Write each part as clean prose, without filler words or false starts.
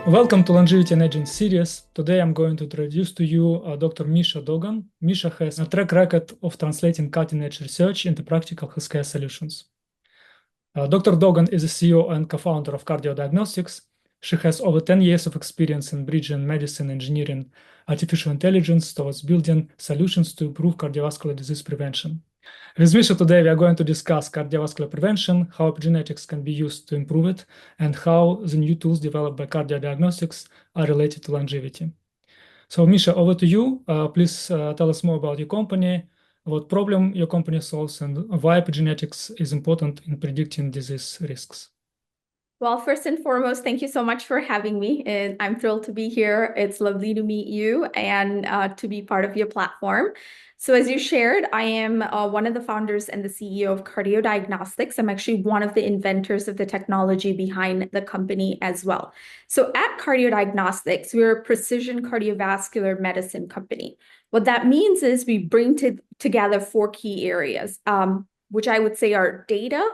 Welcome to Longevity and Aging series. Today I'm going to introduce to you Dr. Meesha Dogan. Meesha has a track record of translating cutting-edge research into practical healthcare solutions. Dr. Dogan is the CEO and co-founder of Cardio Diagnostics. She has over 10 years of experience in bridging medicine, engineering, artificial intelligence towards building solutions to improve cardiovascular disease prevention. With Meesha today, we are going to discuss cardiovascular prevention, how epigenetics can be used to improve it, and how the new tools developed by Cardio Diagnostics are related to longevity. So Meesha, over to you. Please tell us more about your company, what problem your company solves, and why epigenetics is important in predicting disease risks. Well, first and foremost, thank you so much for having me. And I'm thrilled to be here. It's lovely to meet you and to be part of your platform. So as you shared, I am one of the founders and the CEO of Cardio Diagnostics. I'm actually one of the inventors of the technology behind the company as well. So at Cardio Diagnostics, we're a precision cardiovascular medicine company. What that means is we bring together four key areas, which I would say are data,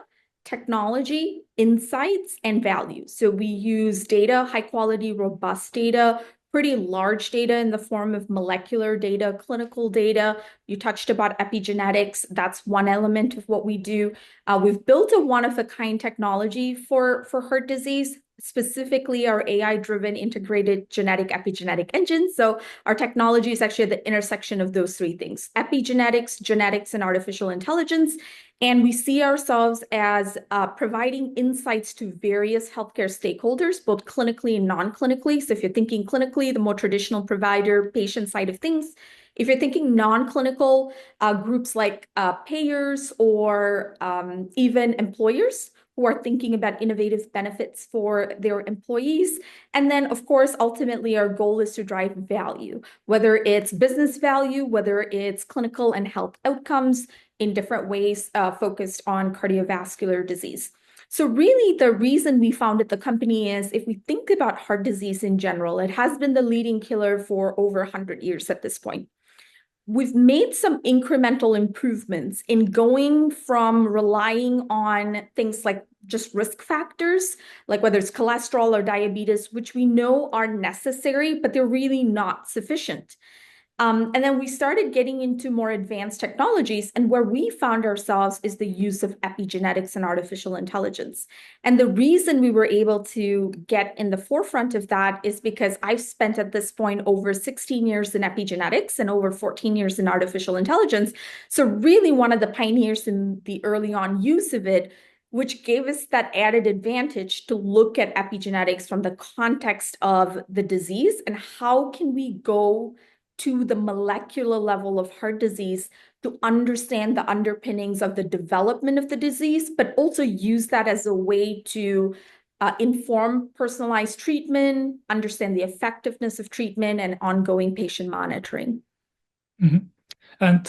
technology, insights, and value. So we use data, high quality, robust data, pretty large data in the form of molecular data, clinical data. You touched about epigenetics. That's one element of what we do. We've built a one-of-a-kind technology for heart disease, specifically our AI-driven integrated genetic epigenetic engine. So our technology is actually at the intersection of those three things: epigenetics, genetics, and artificial intelligence. And we see ourselves as providing insights to various healthcare stakeholders, both clinically and non-clinically. So if you're thinking clinically, the more traditional provider, patient side of things. If you're thinking non-clinical, groups like payers or even employers who are thinking about innovative benefits for their employees. And then, of course, ultimately, our goal is to drive value, whether it's business value, whether it's clinical and health outcomes in different ways focused on cardiovascular disease. So really, the reason we founded the company is if we think about heart disease in general, it has been the leading killer for over 100 years at this point. We've made some incremental improvements in going from relying on things like just risk factors, like whether it's cholesterol or diabetes, which we know are necessary, but they're really not sufficient. And then we started getting into more advanced technologies, and where we found ourselves is the use of epigenetics and artificial intelligence. And the reason we were able to get in the forefront of that is because I've spent at this point over 16 years in epigenetics and over 14 years in artificial intelligence. So really one of the pioneers in the early on use of it, which gave us that added advantage to look at epigenetics from the context of the disease and how can we go to the molecular level of heart disease to understand the underpinnings of the development of the disease, but also use that as a way to inform personalized treatment, understand the effectiveness of treatment, and ongoing patient monitoring. Mm-hmm. And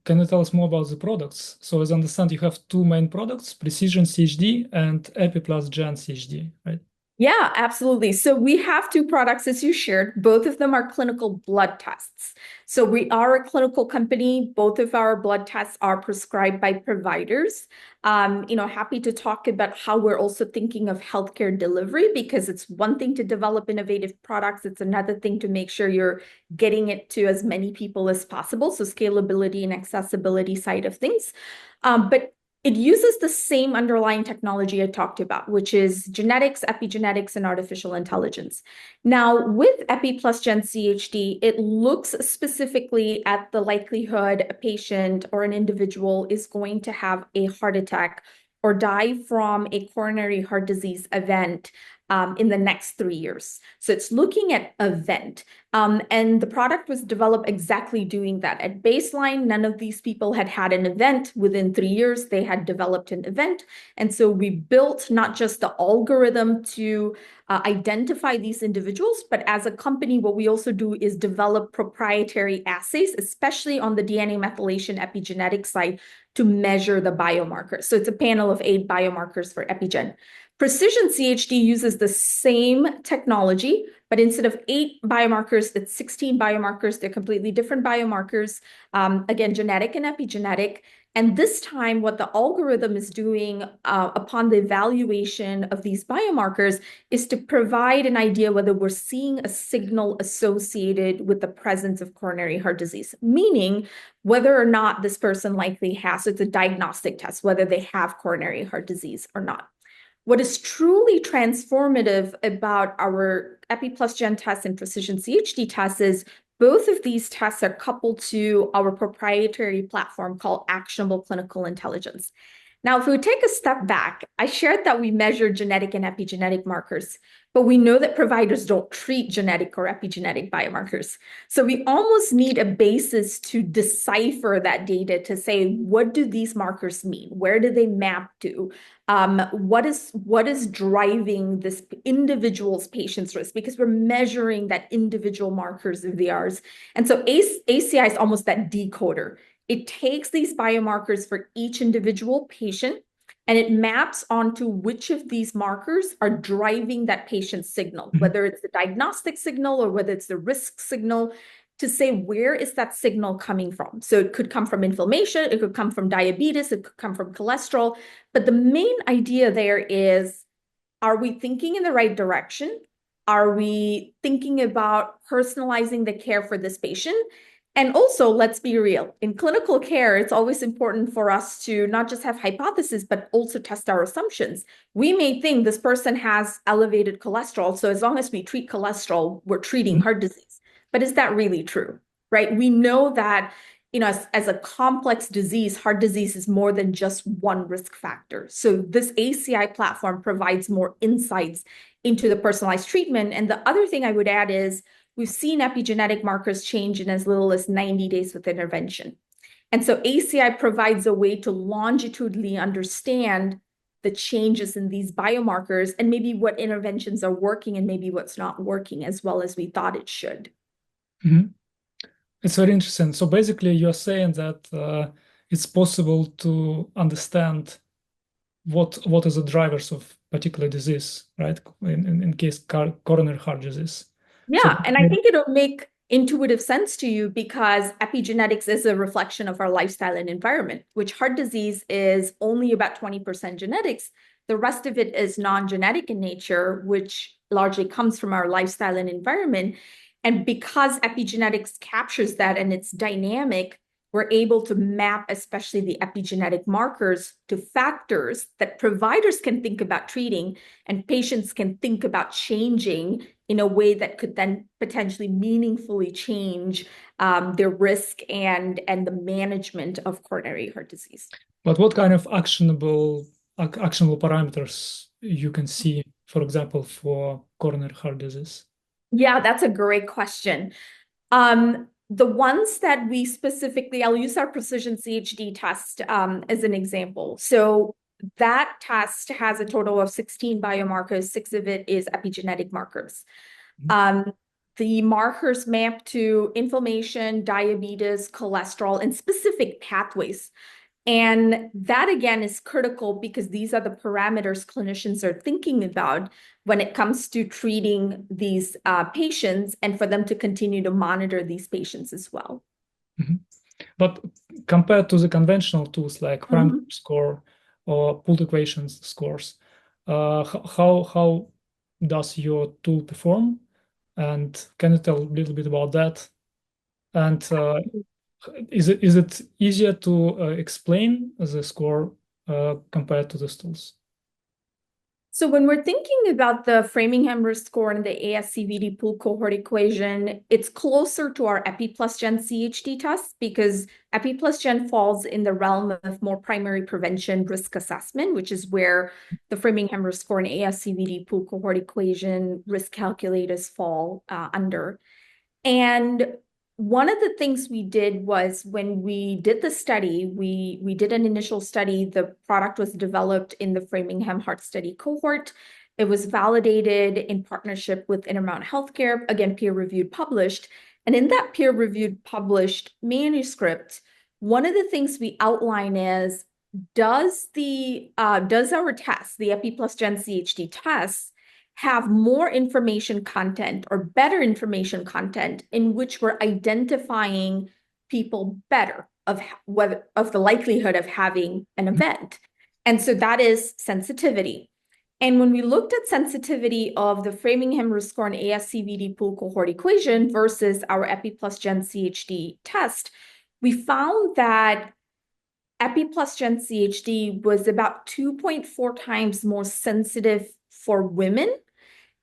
can you tell us more about the products? So as I understand, you have two main products, Precision CHD and Epi plus Gen CHD, right? Yeah, absolutely. So we have two products, as you shared. Both of them are clinical blood tests. So we are a clinical company. Both of our blood tests are prescribed by providers. Happy to talk about how we're also thinking of healthcare delivery, because it's one thing to develop innovative products. It's another thing to make sure you're getting it to as many people as possible. So scalability and accessibility side of things. But it uses the same underlying technology I talked about, which is genetics, epigenetics, and artificial intelligence. Now, with Epi plus Gen CHD, it looks specifically at the likelihood a patient or an individual is going to have a heart attack or die from a coronary heart disease event in the next 3 years. So it's looking at event. And the product was developed exactly doing that. At baseline, none of these people had had an event. Within 3 years, they had developed an event. And so we built not just the algorithm to identify these individuals, but as a company, what we also do is develop proprietary assays, especially on the DNA methylation epigenetic side, to measure the biomarkers. So it's a panel of 8 biomarkers for epigen. Precision CHD uses the same technology, but instead of 8 biomarkers, it's 16 biomarkers. They're completely different biomarkers, again, genetic and epigenetic. And this time, what the algorithm is doing upon the evaluation of these biomarkers is to provide an idea whether we're seeing a signal associated with the presence of coronary heart disease, meaning whether or not this person likely has, so it's a diagnostic test, whether they have coronary heart disease or not. What is truly transformative about our EpiPlusGen test and Precision CHD test is both of these tests are coupled to our proprietary platform called Actionable Clinical Intelligence. Now, if we take a step back, I shared that we measure genetic and epigenetic markers, but we know that providers don't treat genetic or epigenetic biomarkers. So we almost need a basis to decipher that data to say, what do these markers mean? Where do they map to? What is driving this individual's patient's risk? Because we're measuring that individual markers of theirs. And so ACI is almost that decoder. It takes these biomarkers for each individual patient, and it maps onto which of these markers are driving that patient's signal, whether it's the diagnostic signal or whether it's the risk signal, to say where is that signal coming from. So it could come from inflammation, it could come from diabetes, it could come from cholesterol. But the main idea there is, are we thinking in the right direction? Are we thinking about personalizing the care for this patient? And also, let's be real, in clinical care, it's always important for us to not just have hypotheses, but also test our assumptions. We may think this person has elevated cholesterol, so as long as we treat cholesterol, we're treating heart disease. But is that really true, right? We know that, as a complex disease, heart disease is more than just one risk factor. So this ACI platform provides more insights into the personalized treatment. And the other thing I would add is, we've seen epigenetic markers change in as little as 90 days with intervention. And so ACI provides a way to longitudinally understand the changes in these biomarkers and maybe what interventions are working and maybe what's not working as well as we thought it should. Mm-hmm. It's very interesting. So basically, you're saying that it's possible to understand what is the drivers of particular disease, right? In case coronary heart disease. Yeah, So and I think it'll make intuitive sense to you because epigenetics is a reflection of our lifestyle and environment, which heart disease is only about 20% genetics. The rest of it is non-genetic in nature, which largely comes from our lifestyle and environment. And because epigenetics captures that and it's dynamic, we're able to map especially the epigenetic markers to factors that providers can think about treating and patients can think about changing in a way that could then potentially meaningfully change their risk and the management of coronary heart disease. But what kind of actionable parameters you can see, for example, for coronary heart disease? Yeah, that's a great question. The ones that we specifically, I'll use our Precision CHD test as an example. So that test has a total of 16 biomarkers, 6 of it is epigenetic markers. The markers map to inflammation, diabetes, cholesterol, and specific pathways. And that, again, is critical because these are the parameters clinicians are thinking about when it comes to treating these patients and for them to continue to monitor these patients as well. Mm-hmm. But compared to the conventional tools like parameter score or pooled equations scores, how does your tool perform? And can you tell a little bit about that? And is it easier to explain the score compared to the tools? So when we're thinking about the Framingham risk score and the ASCVD pool cohort equation, it's closer to our EpiPlusGen CHD test because EpiPlusGen falls in the realm of more primary prevention risk assessment, which is where the Framingham risk score and ASCVD pool cohort equation risk calculators fall under. And one of the things we did was when we did the study, we did an initial study. The product was developed in the Framingham Heart Study cohort. It was validated in partnership with Intermountain Healthcare, again, peer-reviewed, published. And in that peer-reviewed, published manuscript, one of the things we outline is, does our test, the EpiPlusGen CHD test, have more information content or better information content in which we're identifying people better of the likelihood of having an event. And so that is sensitivity. And when we looked at sensitivity of the Framingham risk score and ASCVD pool cohort equation versus our Epi plus Gen CHD test, we found that Epi plus Gen CHD was about 2.4 times more sensitive for women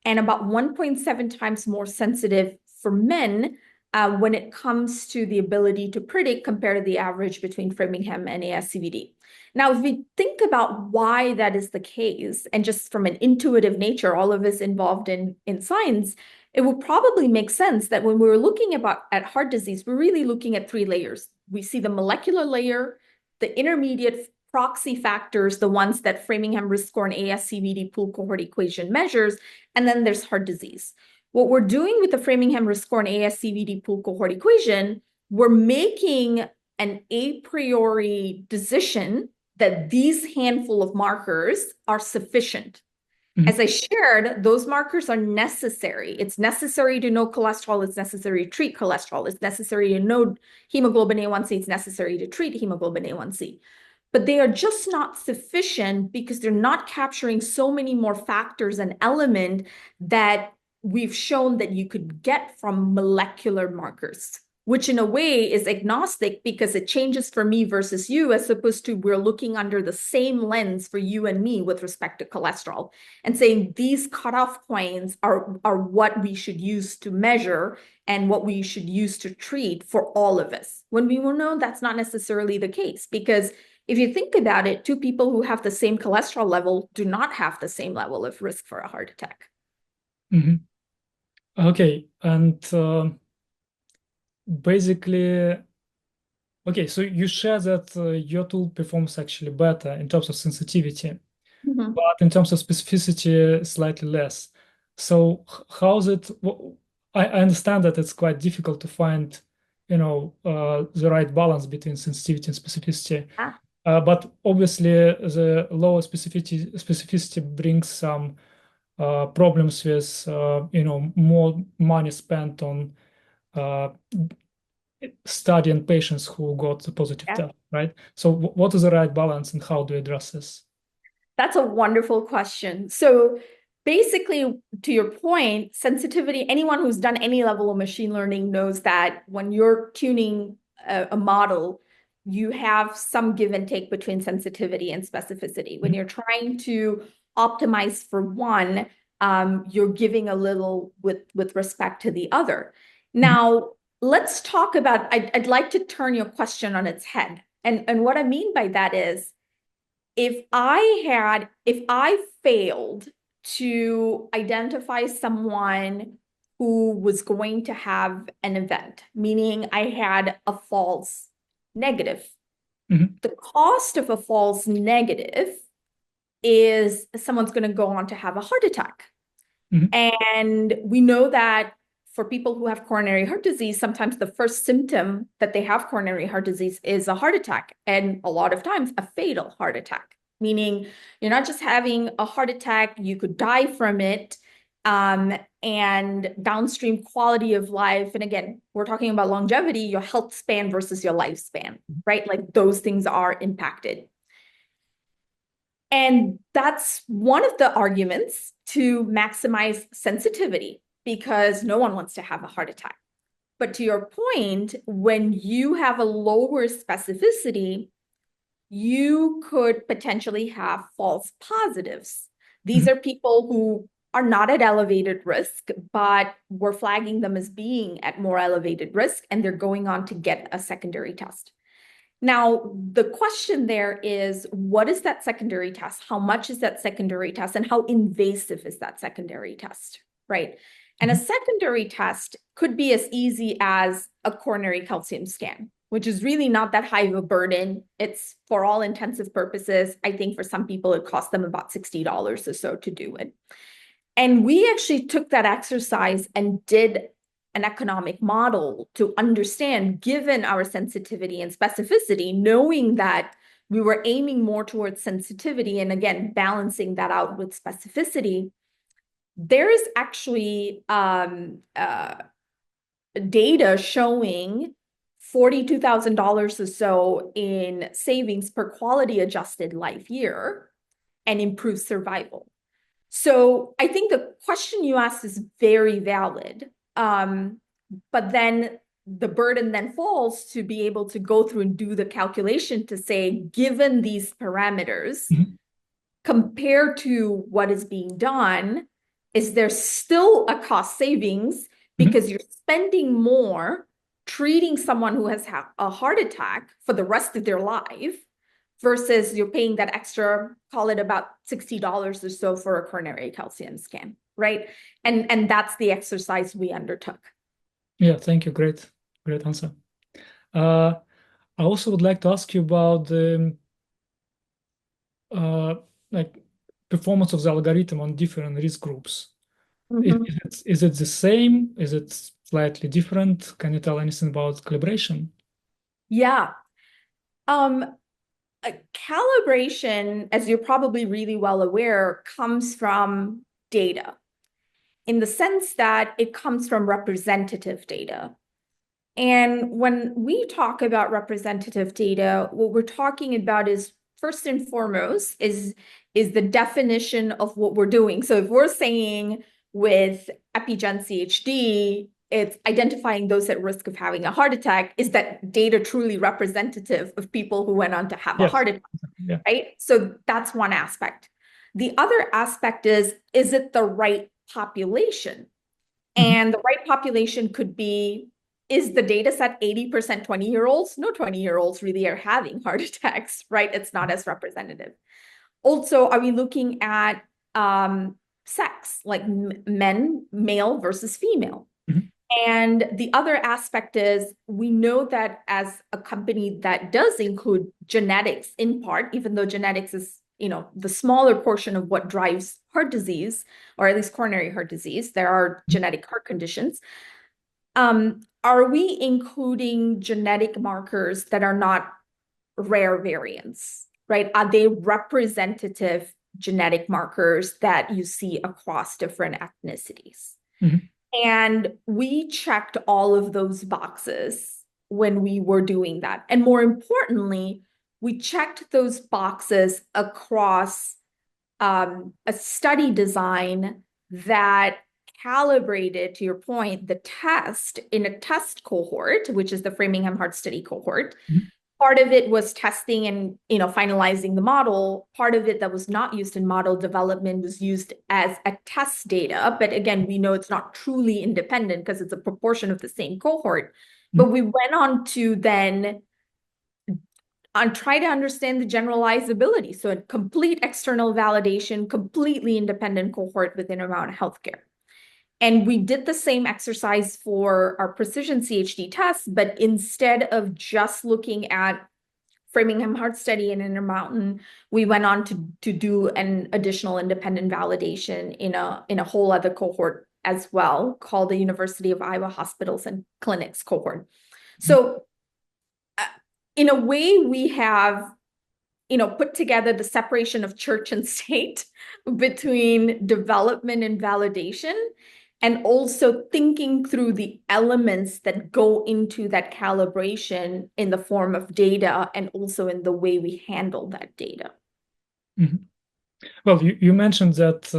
and about 1.7 times more sensitive for men when it comes to the ability to predict compared to the average between Framingham and ASCVD. Now, if we think about why that is the case, and just from an intuitive nature, all of us involved in science, it would probably make sense that when we're looking at heart disease, we're really looking at three layers. We see the molecular layer, the intermediate proxy factors, the ones that Framingham risk score and ASCVD pool cohort equation measures, and then there's heart disease. What we're doing with the Framingham risk score and ASCVD pool cohort equation, we're making an a priori decision that these handful of markers are sufficient. As I shared, those markers are necessary. It's necessary to know cholesterol. It's necessary to treat cholesterol. It's necessary to know hemoglobin A1C. It's necessary to treat hemoglobin A1C. But they are just not sufficient because they're not capturing so many more factors and elements that we've shown that you could get from molecular markers, which in a way is agnostic because it changes for me versus you, as opposed to we're looking under the same lens for you and me with respect to cholesterol and saying these cutoff points are what we should use to measure and what we should use to treat for all of us. When we will know that's not necessarily the case, because if you think about it, two people who have the same cholesterol level do not have the same level of risk for a heart attack. Okay, and basically, okay, so you share that your tool performs actually better in terms of sensitivity, but in terms of specificity, slightly less. So how's it? I understand that it's quite difficult to find, the right balance between sensitivity and specificity. But obviously, the lower specificity brings some problems with, more money spent on studying patients who got the positive test, right? So what is the right balance and how do you address this? That's a wonderful question. So basically, to your point, sensitivity, anyone who's done any level of machine learning knows that when you're tuning a model, you have some give and take between sensitivity and specificity. When you're trying to optimize for one, you're giving a little with respect to the other. Now, let's talk about, I'd like to turn your question on its head. And what I mean by that is, if I failed to identify someone who was going to have an event, meaning I had a false negative, the cost of a false negative is someone's going to go on to have a heart attack. And we know that for people who have coronary heart disease, sometimes the first symptom that they have coronary heart disease is a heart attack, and a lot of times a fatal heart attack, meaning you're not just having a heart attack, you could die from it, and downstream quality of life. And again, we're talking about longevity, your health span versus your lifespan, right? Like those things are impacted. And that's one of the arguments to maximize sensitivity, because no one wants to have a heart attack. But to your point, when you have a lower specificity, you could potentially have false positives. These are people who are not at elevated risk, but we're flagging them as being at more elevated risk, and they're going on to get a secondary test. Now, the question there is, what is that secondary test? How much is that secondary test? And how invasive is that secondary test, right? And a secondary test could be as easy as a coronary calcium scan, which is really not that high of a burden. It's, for all intensive purposes, I think for some people, it costs them about $60 or so to do it. And we actually took that exercise and did an economic model to understand, given our sensitivity and specificity, knowing that we were aiming more towards sensitivity and again, balancing that out with specificity. There is actually data showing $42,000 or so in savings per quality adjusted life year and improve survival. So I think the question you asked is very valid. But then the burden then falls to be able to go through and do the calculation to say, given these parameters, compared to what is being done, is there still a cost savings because you're spending more treating someone who has a heart attack for the rest of their life versus you're paying that extra, call it about $60 or so for a coronary calcium scan, right? And that's the exercise we undertook. Yeah, thank you. Great answer. I also would like to ask you about the like performance of the algorithm on different risk groups. Is it the same? Is it slightly different? Can you tell anything about calibration? Yeah. Calibration, as you're probably really well aware, comes from data in the sense that it comes from representative data. And when we talk about representative data, what we're talking about is first and foremost is the definition of what we're doing. So if we're saying with Epigen Ph.D., it's identifying those at risk of having a heart attack, is that data truly representative of people who went on to have a heart attack, right? So that's one aspect. The other aspect is it the right population? And the right population could be, is the data set 80% 20-year-olds? No 20-year-olds really are having heart attacks, right? It's not as representative. Also, are we looking at sex, like male versus female? And the other aspect is we know that as a company that does include genetics in part, even though genetics is, the smaller portion of what drives heart disease, or at least coronary heart disease, there are genetic heart conditions. Are we including genetic markers that are not rare variants, right? Are they representative genetic markers that you see across different ethnicities? And we checked all of those boxes when we were doing that. And more importantly, we checked those boxes across a study design that calibrated, to your point, the test in a test cohort, which is the Framingham Heart Study cohort. Part of it was testing and finalizing the model. Part of it that was not used in model development was used as a test data. But again, we know it's not truly independent because it's a proportion of the same cohort. But we went on to then try to understand the generalizability. So a complete external validation, completely independent cohort within Intermountain Healthcare. And we did the same exercise for our precision CHD tests, but instead of just looking at Framingham Heart Study and Intermountain, we went on to do an additional independent validation in a whole other cohort as well, called the University of Iowa Hospitals and Clinics cohort. So in a way, we have put together the separation of church and state between development and validation, and also thinking through the elements that go into that calibration in the form of data and also in the way we handle that data. Well, you mentioned that,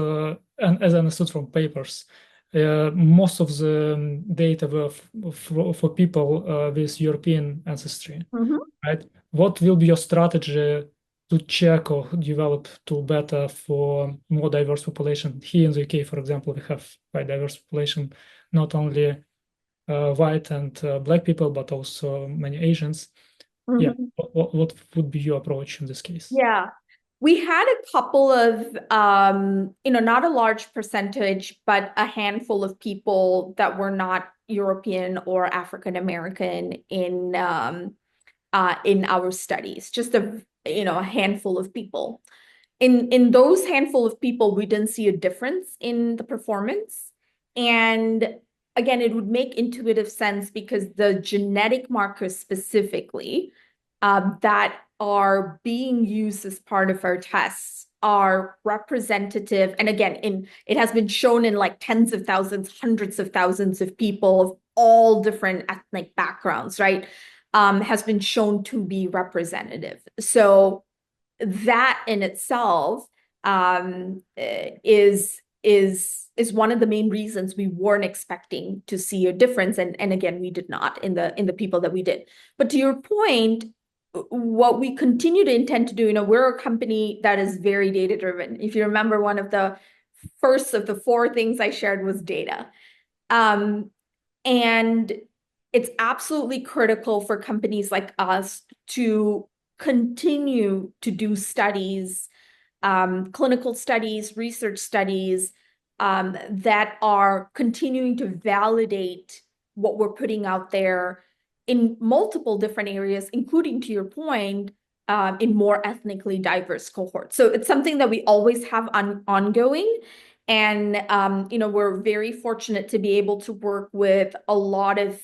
and as I understood from papers, most of the data were for people with European ancestry, right? What will be your strategy to check or develop to better for more diverse population? Here in the UK, for example, we have quite diverse population, not only white and black people, but also many Asians. Yeah, what would be your approach in this case? Yeah. We had a couple of, not a large percentage, but a handful of people that were not European or African American in our studies. Just a handful of people. In those handful of people, we didn't see a difference in the performance. And again, it would make intuitive sense because the genetic markers specifically that are being used as part of our tests are representative. And again, it has been shown in like tens of thousands, hundreds of thousands of people of all different ethnic backgrounds, right? has been shown to be representative. So that in itself is one of the main reasons we weren't expecting to see a difference. And again, we did not in the people that we did. But to your point, what we continue to intend to do, we're a company that is very data driven. If you remember, one of the first of the four things I shared was data. And it's absolutely critical for companies like us to continue to do studies, clinical studies, research studies that are continuing to validate what we're putting out there in multiple different areas, including, to your point, in more ethnically diverse cohorts. So it's something that we always have ongoing. And, we're very fortunate to be able to work with a lot of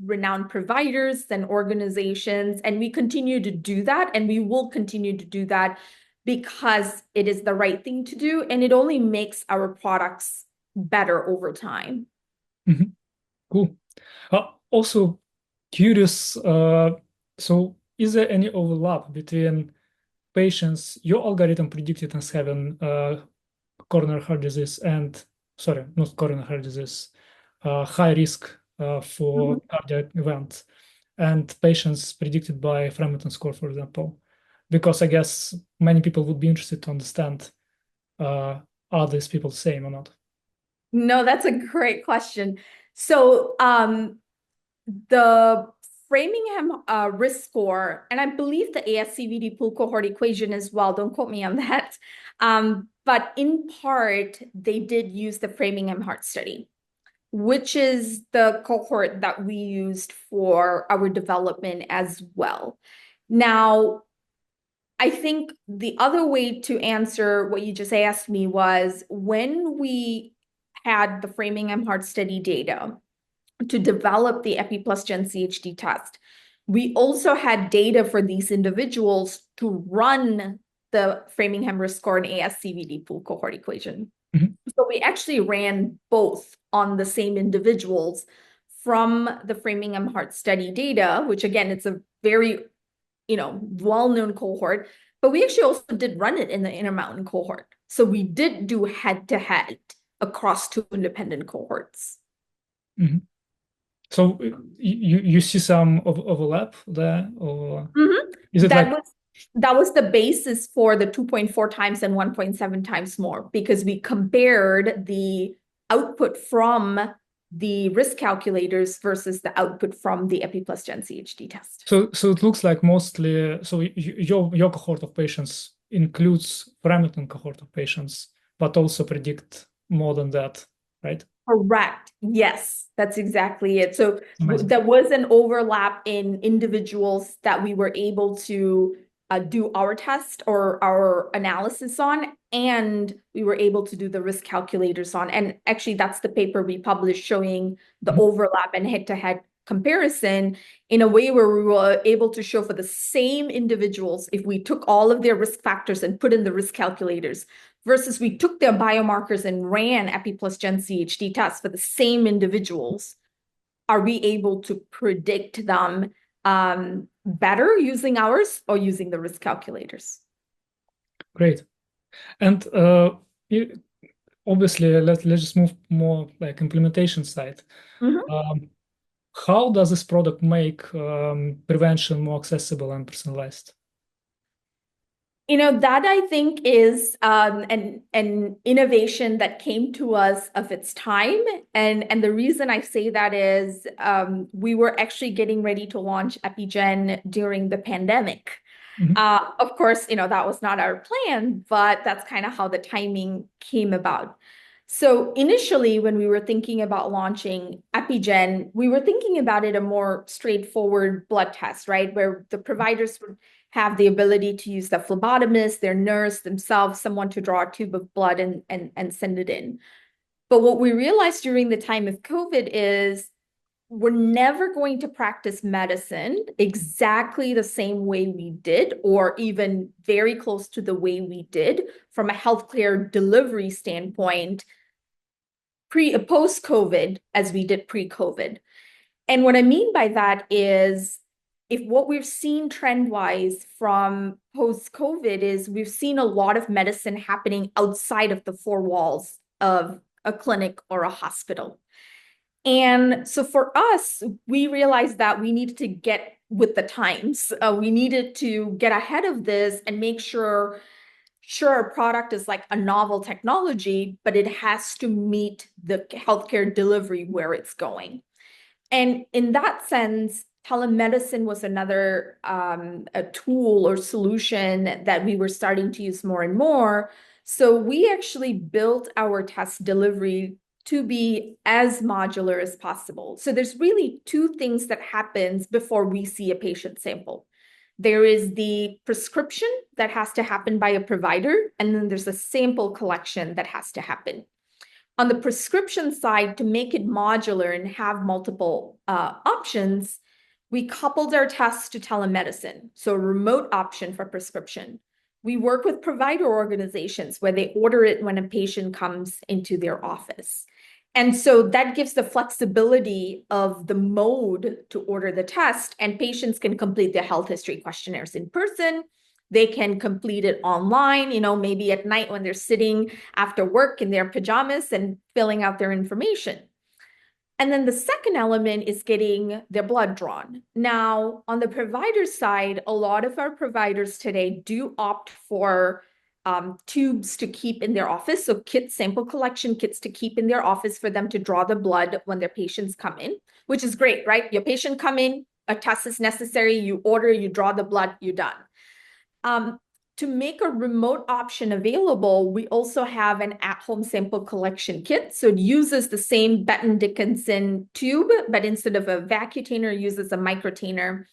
renowned providers and organizations. And we continue to do that. And we will continue to do that because it is the right thing to do. And it only makes our products better over time. Mm-hmm. Cool. Also curious, so is there any overlap between patients your algorithm predicted as having coronary heart disease and, sorry, not coronary heart disease, high risk for cardiac events, and patients predicted by Framingham score, for example? Because I guess many people would be interested to understand, are these people the same or not? No, that's a great question. So the Framingham risk score, and I believe the ASCVD pool cohort equation as well, don't quote me on that. But in part, they did use the Framingham Heart Study, which is the cohort that we used for our development as well. Now, I think the other way to answer what you just asked me was when we had the Framingham Heart Study data to develop the Epi plus Gen CHD test, we also had data for these individuals to run the Framingham risk score and ASCVD pool cohort equation. Mm-hmm. So we actually ran both on the same individuals from the Framingham Heart Study data, which again, it's a very, well-known cohort, but we actually also did run it in the Intermountain cohort. So we did do head-to-head across two independent cohorts. Mm-hmm. So you see some overlap there, or is it that was the basis for the 2.4 times and 1.7 times more, because we compared the output from the risk calculators versus the output from the Epi plus Gen CHD test. So it looks like mostly, so your cohort of patients includes Framingham cohort of patients, but also predict more than that, right? Correct. Yes, that's exactly it. So Amazing. there was an overlap in individuals that we were able to do our test or our analysis on, and we were able to do the risk calculators on. And actually, that's the paper we published showing the overlap and head-to-head comparison in a way where we were able to show for the same individuals, if we took all of their risk factors and put in the risk calculators, versus we took their biomarkers and ran Epi plus Gen CHD tests for the same individuals, are we able to predict them better using ours or using the risk calculators? Great. And obviously, let's just move more like implementation side. How does this product make prevention more accessible and personalized? That I think is an innovation that came to us of its time. And the reason I say that is we were actually getting ready to launch EpiGen during the pandemic. Of course, that was not our plan, but that's kind of how the timing came about. So initially, when we were thinking about launching EpiGen, we were thinking about it a more straightforward blood test, right? Where the providers would have the ability to use the phlebotomist, their nurse themselves, someone to draw a tube of blood and send it in. But what we realized during the time of COVID is we're never going to practice medicine exactly the same way we did, or even very close to the way we did from a healthcare delivery standpoint, post-COVID, as we did pre-COVID. And what I mean by that is if what we've seen trend-wise from post-COVID is we've seen a lot of medicine happening outside of the four walls of a clinic or a hospital. And so for us, we realized that we needed to get with the times. We needed to get ahead of this and make sure our product is like a novel technology, but it has to meet the healthcare delivery where it's going. And in that sense, telemedicine was another a tool or solution that we were starting to use more and more. So we actually built our test delivery to be as modular as possible. So there's really two things that happens before we see a patient sample. There is the prescription that has to happen by a provider, and then there's a sample collection that has to happen. On the prescription side, to make it modular and have multiple options, we coupled our tests to telemedicine, so a remote option for prescription. We work with provider organizations where they order it when a patient comes into their office. And so that gives the flexibility of the mode to order the test, and patients can complete their health history questionnaires in person. They can complete it online, maybe at night when they're sitting after work in their pajamas and filling out their information. And then the second element is getting their blood drawn. Now, on the provider side, a lot of our providers today do opt for tubes to keep in their office. So sample collection kits to keep in their office for them to draw the blood when their patients come in, which is great, right? Your patient come in, a test is necessary, you order, you draw the blood, you're done. To make a remote option available, we also have an at-home sample collection kit. So it uses the same Becton Dickinson tube, but instead of a vacutainer, it uses a microtainer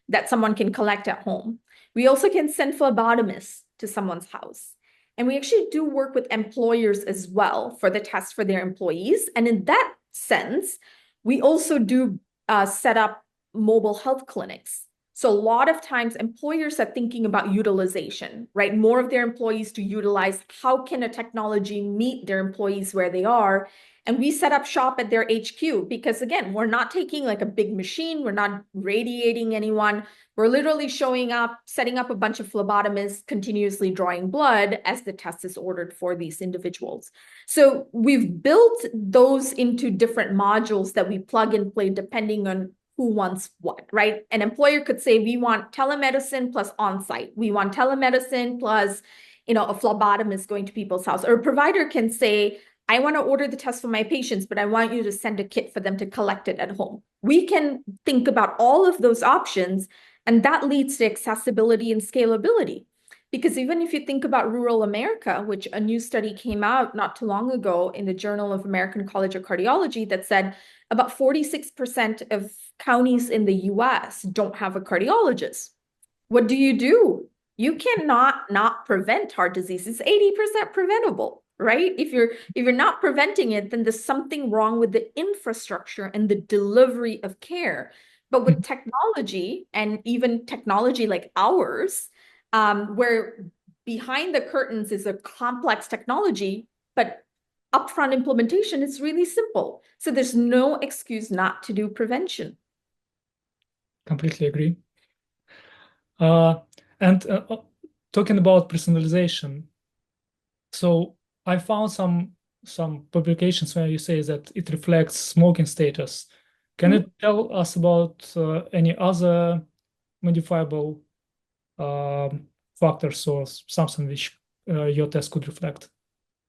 that someone can collect at home. We also can send phlebotomists to someone's house. And we actually do work with employers as well for the test for their employees. And in that sense, we also do set up mobile health clinics. So a lot of times employers are thinking about utilization, right? More of their employees to utilize how can a technology meet their employees where they are. And we set up shop at their HQ because, again, we're not taking like a big machine. We're not radiating anyone. We're literally showing up, setting up a bunch of phlebotomists, continuously drawing blood as the test is ordered for these individuals. So we've built those into different modules that we plug and play depending on who wants what, right? An employer could say, we want telemedicine plus on-site. We want telemedicine plus, a phlebotomist going to people's house. Or a provider can say, I want to order the test for my patients, but I want you to send a kit for them to collect it at home. We can think about all of those options, and that leads to accessibility and scalability. Because even if you think about rural America, which a new study came out not too long ago in the Journal of American College of Cardiology that said about 46% of counties in the US don't have a cardiologist. What do? You cannot not prevent heart disease. It's 80% preventable, right? If you're not preventing it, then there's something wrong with the infrastructure and the delivery of care. But with technology, and even technology like ours, where behind the curtains is a complex technology, but upfront implementation is really simple. So there's no excuse not to do prevention. Completely agree. And talking about personalization, so I found some publications where you say that it reflects smoking status. Can you tell us about any other modifiable factors or something which your test could reflect?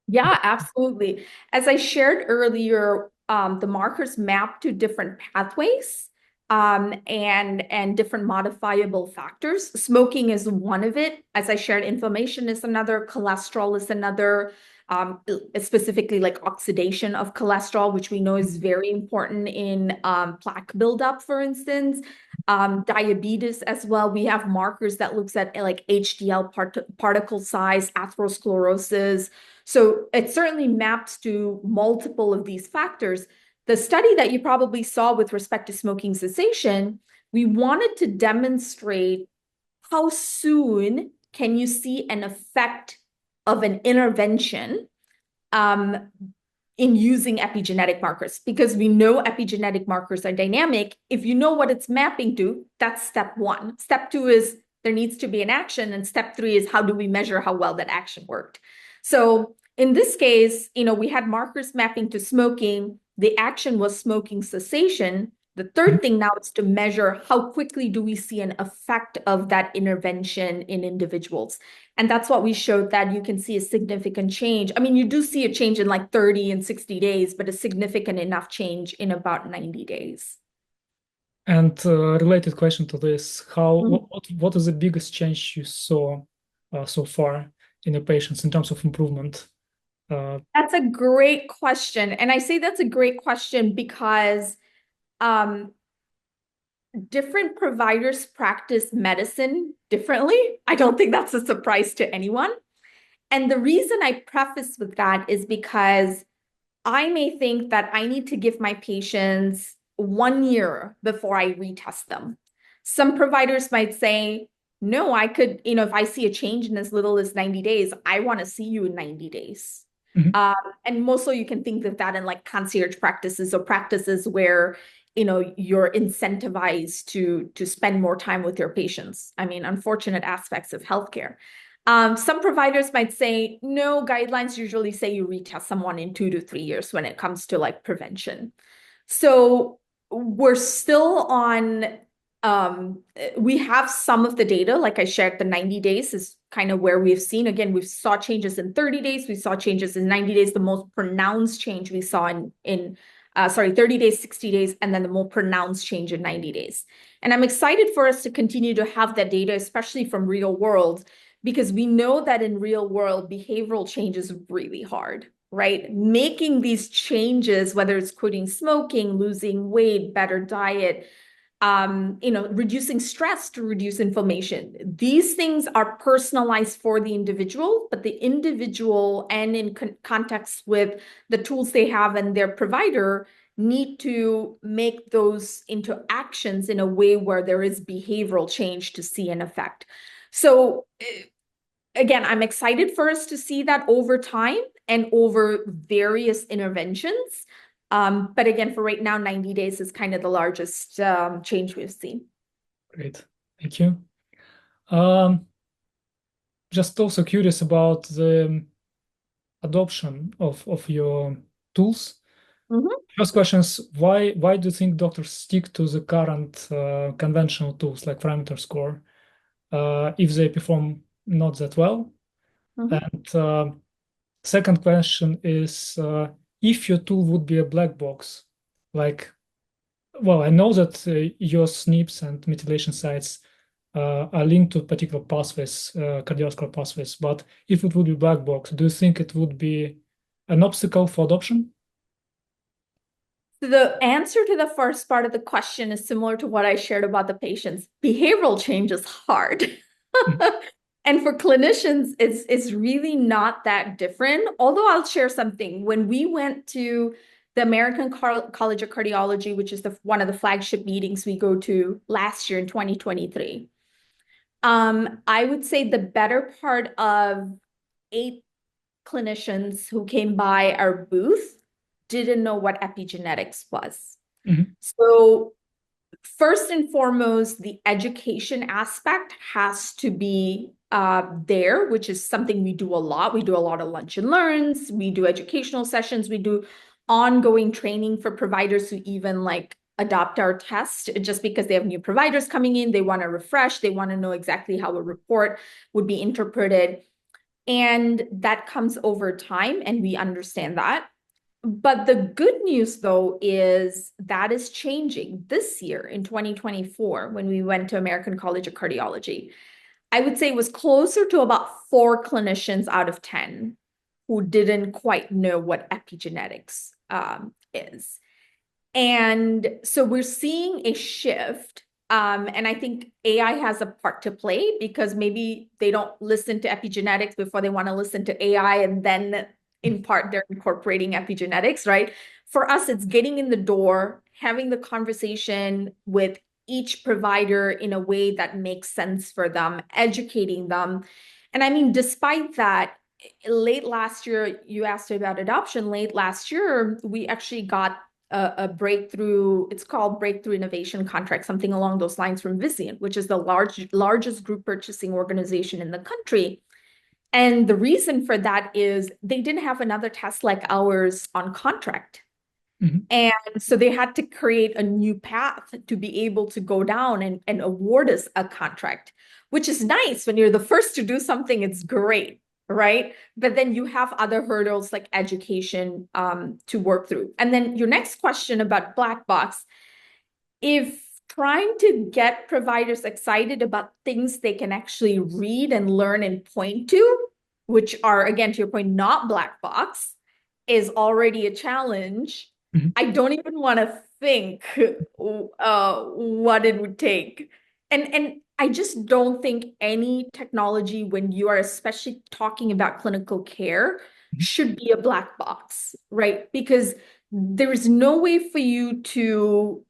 Yeah, absolutely. As I shared earlier, the markers map to different pathways and different modifiable factors. Smoking is one of it. As I shared, inflammation is another, cholesterol is another, specifically like oxidation of cholesterol, which we know is very important in plaque buildup, for instance. Diabetes as well. We have markers that looks at like HDL particle size, atherosclerosis. So it certainly maps to multiple of these factors. The study that you probably saw with respect to smoking cessation, we wanted to demonstrate how soon can you see an effect of an intervention in using epigenetic markers, because we know epigenetic markers are dynamic. If you know what it's mapping to, that's step one. Step two is there needs to be an action, and step three is how do we measure how well that action worked. So in this case, we had markers mapping to smoking. The action was smoking cessation. The third thing now is to measure how quickly do we see an effect of that intervention in individuals. And that's what we showed, that you can see a significant change. I mean, you do see a change in like 30 and 60 days, but a significant enough change in about 90 days. And related question to this, what is the biggest change you saw so far in your patients in terms of improvement? That's a great question. And I say that's a great question because different providers practice medicine differently. I don't think that's a surprise to anyone. And the reason I preface with that is because I may think that I need to give my patients 1 year before I retest them. Some providers might say, no, I could, if I see a change in as little as 90 days, I want to see you in 90 days. And mostly you can think of that in like concierge practices or practices where you're incentivized to spend more time with your patients. I mean, unfortunate aspects of healthcare. Some providers might say, no, guidelines usually say you retest someone in 2 to 3 years when it comes to like prevention. So we're still on, we have some of the data, like I shared, the 90 days is kind of where we've seen, again, we saw changes in 30 days, we saw changes in 90 days. The most pronounced change we saw in 30 days, 60 days, and then the more pronounced change in 90 days. And I'm excited for us to continue to have that data, especially from real world, because we know that in real world, behavioral change is really hard, right? Making these changes, whether it's quitting smoking, losing weight, better diet, reducing stress to reduce inflammation. These things are personalized for the individual, but the individual and in context with the tools they have and their provider need to make those into actions in a way where there is behavioral change to see an effect. So again, I'm excited for us to see that over time and over various interventions. But again, for right now, 90 days is kind of the largest change we've seen. Great, thank you. Just also curious about the adoption of your tools. First question is, why do you think doctors stick to the current conventional tools like parameter score if they perform not that well? And second question is, if your tool would be a black box, like, well, I know that your SNPs and methylation sites are linked to particular pathways, cardiovascular pathways, but if it would be black box, do you think it would be an obstacle for adoption? The answer to the first part of the question is similar to what I shared about the patients. Behavioral change is hard. And for clinicians, it's really not that different. Although I'll share something. When we went to the American College of Cardiology, which is one of the flagship meetings we go to last year in 2023, I would say the better part of 8 clinicians who came by our booth didn't know what epigenetics was. So first and foremost, the education aspect has to be there, which is something we do a lot. We do a lot of lunch and learns. We do educational sessions. We do ongoing training for providers who even like adopt our test just because they have new providers coming in. They want to refresh. They want to know exactly how a report would be interpreted. And that comes over time, and we understand that. But the good news, though, is that is changing this year in 2024 when we went to American College of Cardiology. I would say it was closer to about 4 clinicians out of 10 who didn't quite know what epigenetics is. And so we're seeing a shift. And I think AI has a part to play because maybe they don't listen to epigenetics before they want to listen to AI, and then in part they're incorporating epigenetics, right? For us, it's getting in the door, having the conversation with each provider in a way that makes sense for them, educating them. And I mean, despite that, late last year, you asked about adoption. Late last year, we actually got a breakthrough. It's called Breakthrough Innovation Contract, something along those lines from Vizient, which is the largest group purchasing organization in the country. And the reason for that is they didn't have another test like ours on contract. And so they had to create a new path to be able to go down and award us a contract, which is nice. When you're the first to do something, it's great, right? But then you have other hurdles like education to work through. And then your next question about black box, if trying to get providers excited about things they can actually read and learn and point to, which are, again, to your point, not black box, is already a challenge. I don't even want to think what it would take. And I just don't think any technology, when you are especially talking about clinical care, should be a black box, right? Because there is no way for you to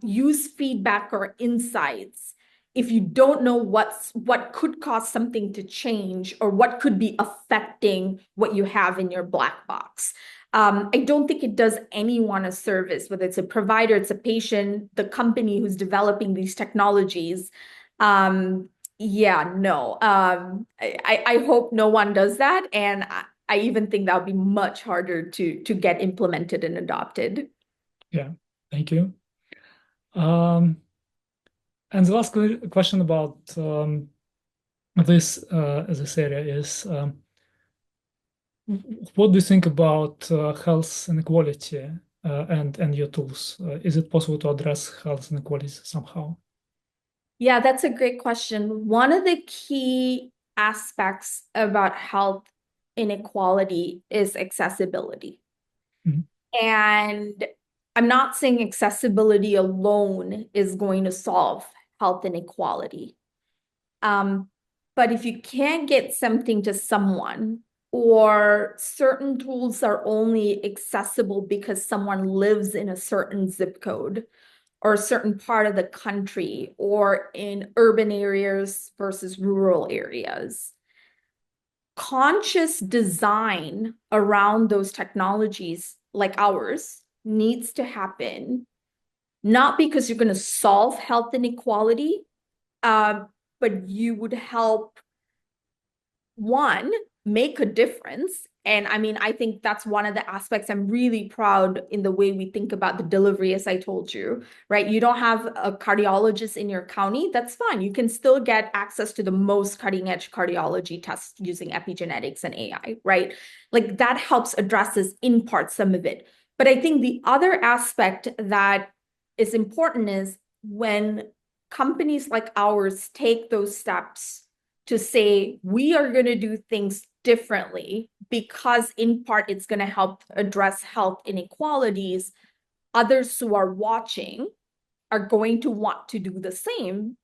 use feedback or insights if you don't know what could cause something to change or what could be affecting what you have in your black box. I don't think it does anyone a service, whether it's a provider, it's a patient, the company who's developing these technologies. Yeah, no. I hope no one does that. And I even think that would be much harder to get implemented and adopted. Yeah, thank you. And the last question about this area is, what do you think about health inequality and your tools? Is it possible to address health inequalities somehow? Yeah, that's a great question. One of the key aspects about health inequality is accessibility. And I'm not saying accessibility alone is going to solve health inequality. But if you can't get something to someone, or certain tools are only accessible because someone lives in a certain zip code or a certain part of the country or in urban areas versus rural areas, conscious design around those technologies like ours needs to happen, not because you're going to solve health inequality, but you would help, one, make a difference. And I mean, I think that's one of the aspects I'm really proud in the way we think about the delivery, as I told you, right? You don't have a cardiologist in your county, that's fine. You can still get access to the most cutting edge cardiology tests using epigenetics and AI, right? Like that helps addresses in part some of it. But I think the other aspect that is important is when companies like ours take those steps to say, we are going to do things differently because in part it's going to help address health inequalities, others who are watching are going to want to do the same.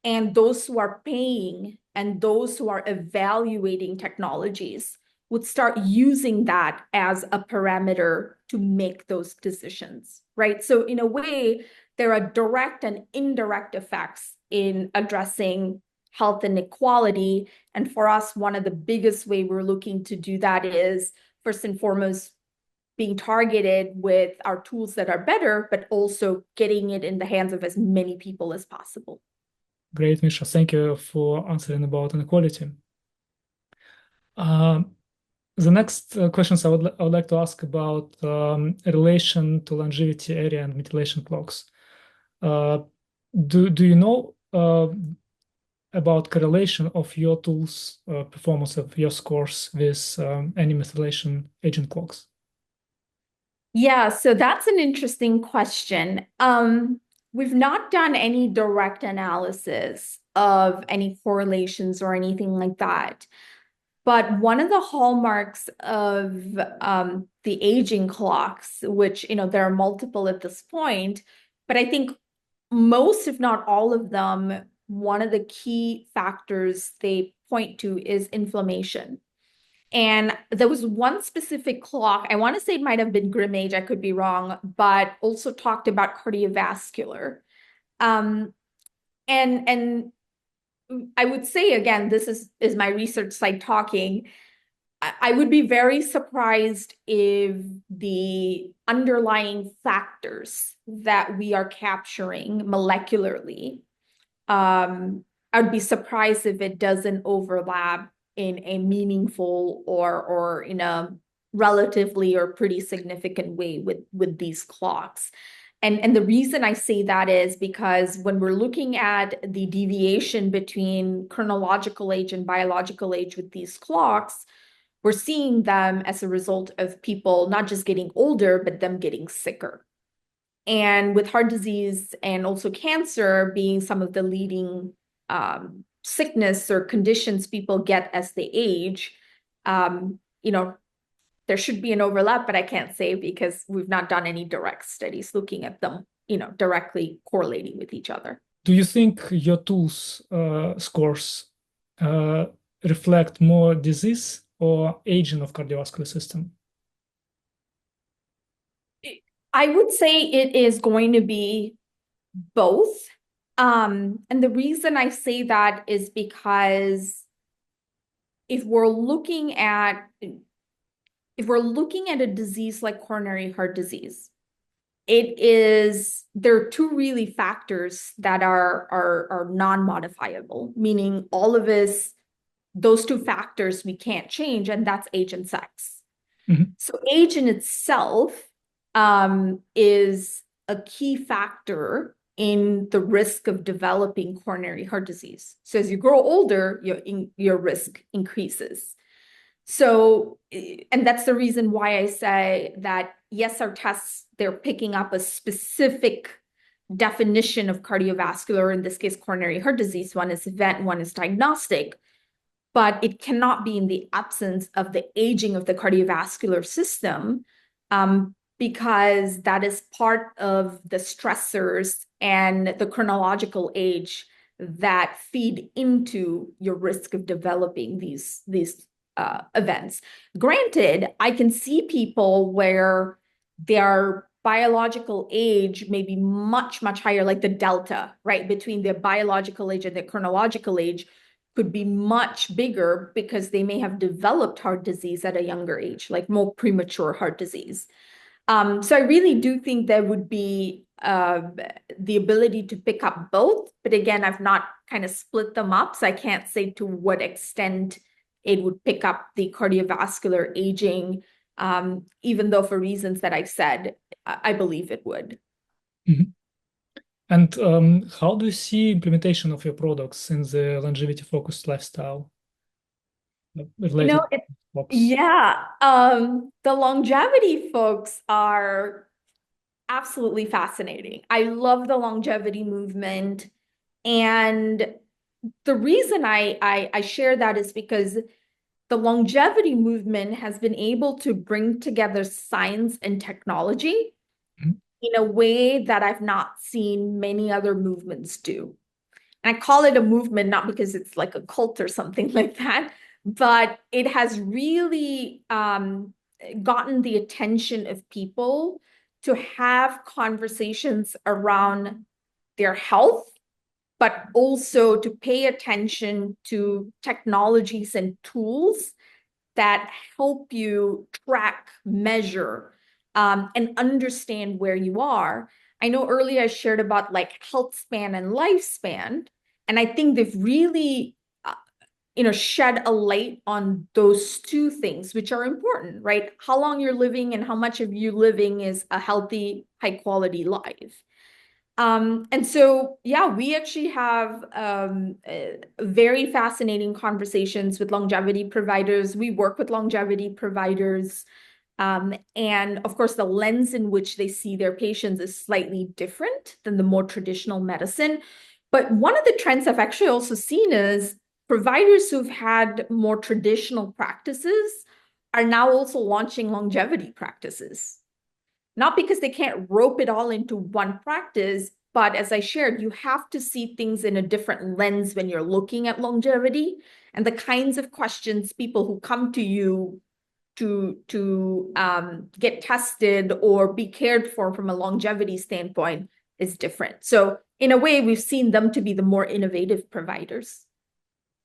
And those who are paying and those who are evaluating technologies would start using that as a parameter to make those decisions, right? So in a way, there are direct and indirect effects in addressing health inequality. And for us, one of the biggest way we're looking to do that is, first and foremost, being targeted with our tools that are better, but also getting it in the hands of as many people as possible. Great, Misha. Thank you for answering about inequality. The next questions I would like to ask about relation to longevity area and methylation clocks. Do you know about correlation of your tools performance of your scores with any methylation agent clocks? Yeah, so that's an interesting question. We've not done any direct analysis of any correlations or anything like that. But one of the hallmarks of the aging clocks, which, there are multiple at this point, but I think most, if not all of them, one of the key factors they point to is inflammation. And there was one specific clock, I want to say it might have been Grim Age, I could be wrong, but also talked about cardiovascular. And I would say, again, this is my research side talking. I would be very surprised if the underlying factors that we are capturing molecularly, I would be surprised if it doesn't overlap in a meaningful or in a relatively or pretty significant way with these clocks. And the reason I say that is because when we're looking at the deviation between chronological age and biological age with these clocks, we're seeing them as a result of people not just getting older, but them getting sicker. And with heart disease and also cancer being some of the leading sickness or conditions people get as they age, you know, there should be an overlap, but I can't say because we've not done any direct studies looking at them, directly correlating with each other. Do you think your tools scores reflect more disease or aging of cardiovascular system? I would say it is going to be both. And the reason I say that is because if we're looking at a disease like coronary heart disease, there are two really factors that are non-modifiable, meaning those two factors we can't change, and that's age and sex. Mm-hmm. So age in itself is a key factor in the risk of developing coronary heart disease. So as you grow older, your risk increases. So, and that's the reason why I say that, yes, our tests, they're picking up a specific definition of cardiovascular, in this case, coronary heart disease. One is event, one is diagnostic, but it cannot be in the absence of the aging of the cardiovascular system, because that is part of the stressors and the chronological age that feed into your risk of developing these events. Granted, I can see people where their biological age may be much, much higher, like the delta, right, between their biological age and their chronological age could be much bigger because they may have developed heart disease at a younger age, like more premature heart disease. So I really do think there would be the ability to pick up both. But again, I've not kind of split them up, so I can't say to what extent it would pick up the cardiovascular aging, even though for reasons that I said, I believe it would. Mm-hmm. And how do you see implementation of your products in the longevity-focused lifestyle related folks? Yeah, the longevity folks are absolutely fascinating. I love the longevity movement. And the reason I share that is because the longevity movement has been able to bring together science and technology in a way that I've not seen many other movements do. And I call it a movement, not because it's like a cult or something like that, but it has really gotten the attention of people to have conversations around their health, but also to pay attention to technologies and tools that help you track, measure, and understand where you are. I know earlier I shared about like health span and lifespan, and I think they've really shed a light on those two things, which are important, right? How long you're living and how much of you living is a healthy, high quality life. And so, yeah, we actually have very fascinating conversations with longevity providers. We work with longevity providers. And of course, the lens in which they see their patients is slightly different than the more traditional medicine. But one of the trends I've actually also seen is providers who've had more traditional practices are now also launching longevity practices. Not because they can't rope it all into one practice, but as I shared, you have to see things in a different lens when you're looking at longevity, and the kinds of questions people who come to you to get tested or be cared for from a longevity standpoint is different. So in a way, we've seen them to be the more innovative providers.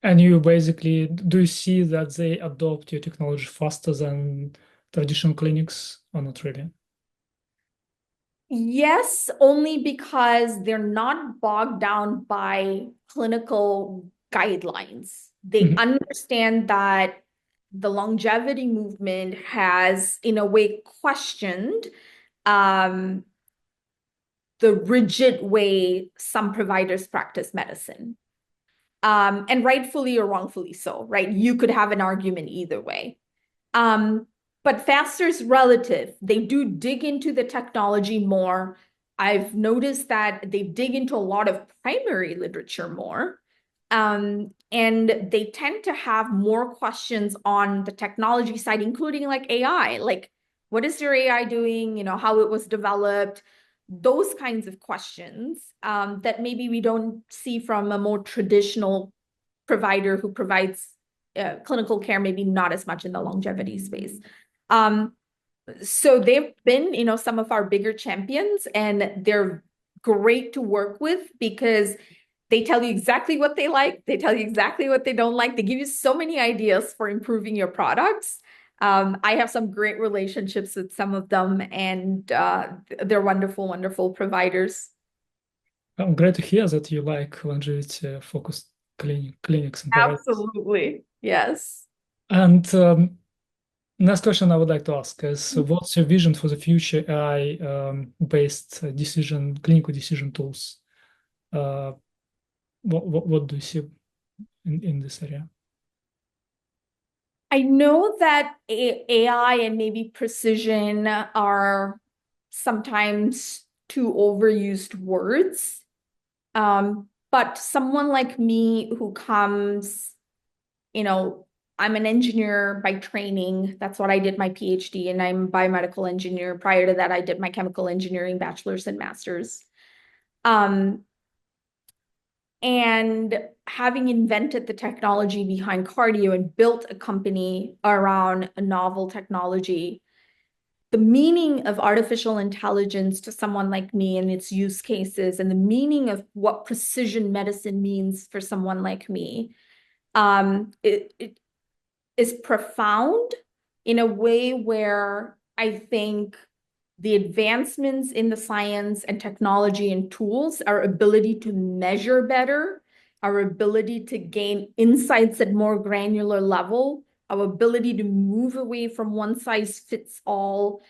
And you basically, do you see that they adopt your technology faster than traditional clinics or not really? Yes, only because they're not bogged down by clinical guidelines. They Mhm. understand that the longevity movement has, in a way, questioned um, the rigid way some providers practice medicine. And rightfully or wrongfully so, right? You could have an argument either way. Um, but faster is relative. They do dig into the technology more. I've noticed that they dig into a lot of primary literature more. And they tend to have more questions on the technology side, including like AI, like what is your AI doing, how it was developed, those kinds of questions that maybe we don't see from a more traditional provider who provides clinical care, maybe not as much in the longevity space. Um, so they've been, some of our bigger champions, and they're great to work with because they tell you exactly what they like. They tell you exactly what they don't like. They give you so many ideas for improving your products. I have some great relationships with some of them, and they're wonderful, wonderful providers. I'm glad to hear that you like longevity focused clinics and providers. Absolutely. Yes. And next question I would like to ask is, what's your vision for the future AI based clinical decision tools? Uh, what do you see in this area? I know that AI and maybe precision are sometimes two overused words. But someone like me who comes, you know, I'm an engineer by training. That's what I did my PhD, and I'm a biomedical engineer. Prior to that, I did my chemical engineering bachelor's and master's. Um, and having invented the technology behind cardio and built a company around a novel technology, the meaning of artificial intelligence to someone like me and its use cases, and the meaning of what precision medicine means for someone like me, it is profound in a way where I think the advancements in the science and technology and tools, our ability to measure better, our ability to gain insights at more granular level, our ability to move away from one size fits all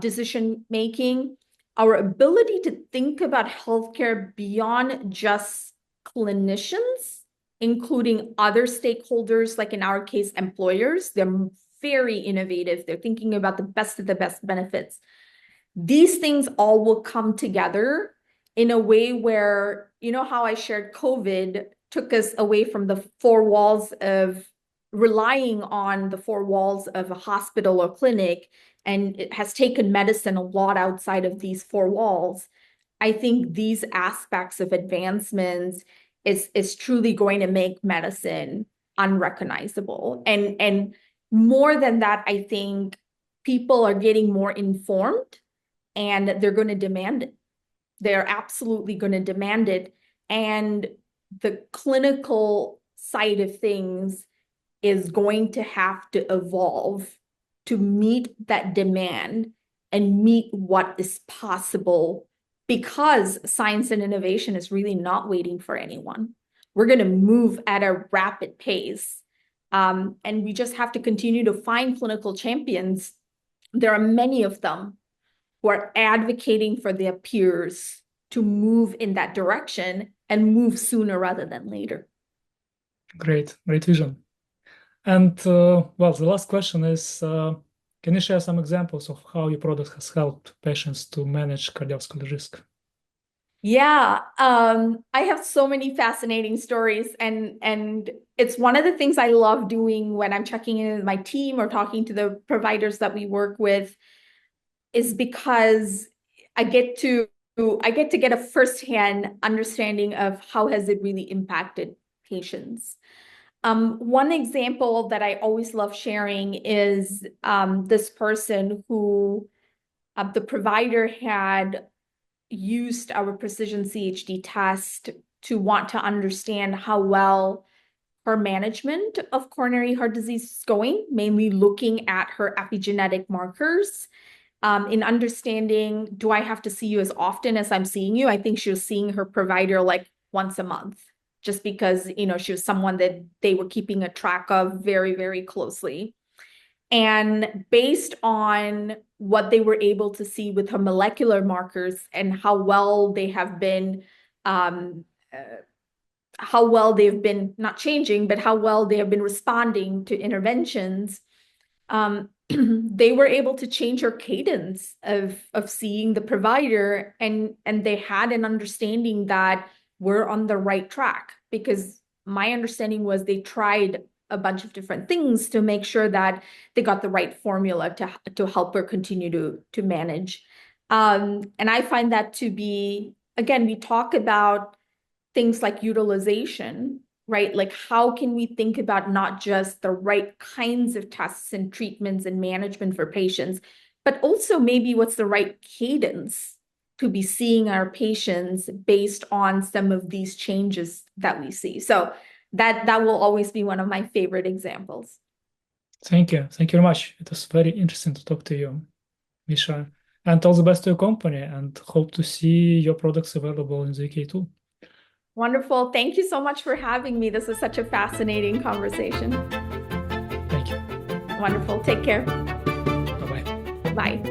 decision making, our ability to think about healthcare beyond just clinicians, including other stakeholders, like in our case, employers. They're very innovative. They're thinking about the best of the best benefits. These things all will come together in a way where, how I shared COVID took us away from the four walls of relying on the four walls of a hospital or clinic, and it has taken medicine a lot outside of these four walls. I think these aspects of advancements is truly going to make medicine unrecognizable. And more than that, I think people are getting more informed, and they're going to demand it. They're absolutely going to demand it. And the clinical side of things is going to have to evolve to meet that demand and meet what is possible, because science and innovation is really not waiting for anyone. We're going to move at a rapid pace. And we just have to continue to find clinical champions. There are many of them who are advocating for their peers to move in that direction and move sooner rather than later. Great vision. And well, the last question is, can you share some examples of how your product has helped patients to manage cardiovascular risk? Yeah, I have so many fascinating stories, and it's one of the things I love doing when I'm checking in with my team or talking to the providers that we work with, is because I get to get a firsthand understanding of how has it really impacted patients. One example that I always love sharing is this person who the provider had used our precision CHD test to want to understand how well her management of coronary heart disease is going, mainly looking at her epigenetic markers, in understanding, do I have to see you as often as I'm seeing you? I think she was seeing her provider like once a month, just because, she was someone that they were keeping a track of very, very closely. And based on what they were able to see with her molecular markers and how well they have been, not changing, but how well they have been responding to interventions, they were able to change her cadence of seeing the provider, and they had an understanding that we're on the right track, because my understanding was they tried a bunch of different things to make sure that they got the right formula to help her continue to manage. And I find that to be, again, we talk about things like utilization, right? Like, how can we think about not just the right kinds of tests and treatments and management for patients, but also maybe what's the right cadence to be seeing our patients based on some of these changes that we see. So that will always be one of my favorite examples. Thank you. Thank you very much. It was very interesting to talk to you, Misha. And all the best to your company, and hope to see your products available in the UK too. Wonderful. Thank you so much for having me. This is such a fascinating conversation. Thank you. Wonderful. Take care. Bye-bye. Bye.